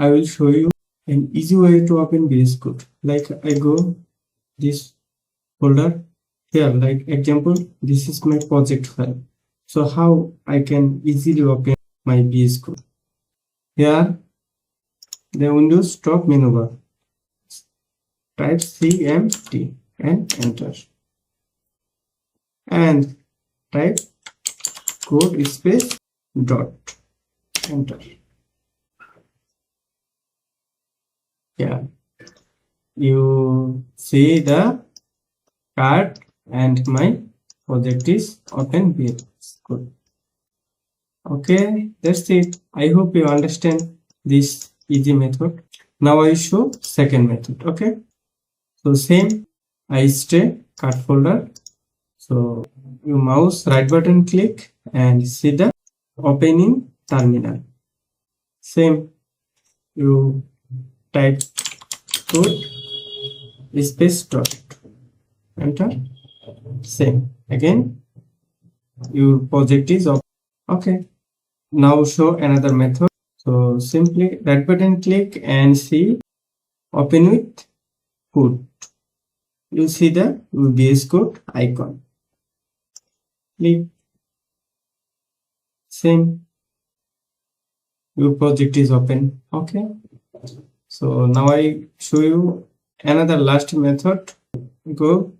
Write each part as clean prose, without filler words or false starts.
I will show you an easy way to open VSCode. Like I go this folder here, like example, this is my project file. So how I can easily open my VSCode? Here, the Windows top menu bar. Type CMD and enter. And type code space dot, enter. Yeah, you see the card and my project is open VSCode. Okay, that's it. I hope you understand this easy method. Now I show second method. Okay, so same, I stay card folder. So you mouse right button click and see the opening terminal. Same, you type code space dot, enter. Same again, your project is open. Okay, now show another method. So simply right button click and see open with code. You see the VSCode icon. Click. Same, your project is open. Okay, so now I show you another last method. Go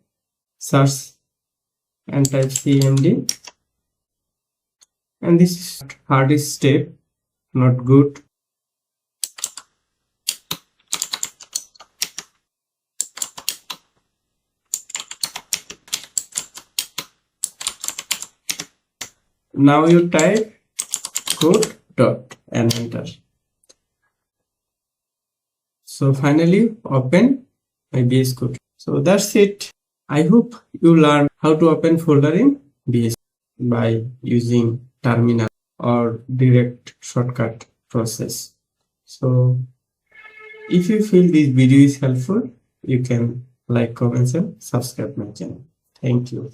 search and type CMD, and this is hardest step, not good. Now you type code dot and enter. So finally open my VSCode. So that's it. I hope you learn how to open folder in VS by using terminal or direct shortcut process. So if you feel this video is helpful, you can like, comment, and subscribe my channel. Thank you.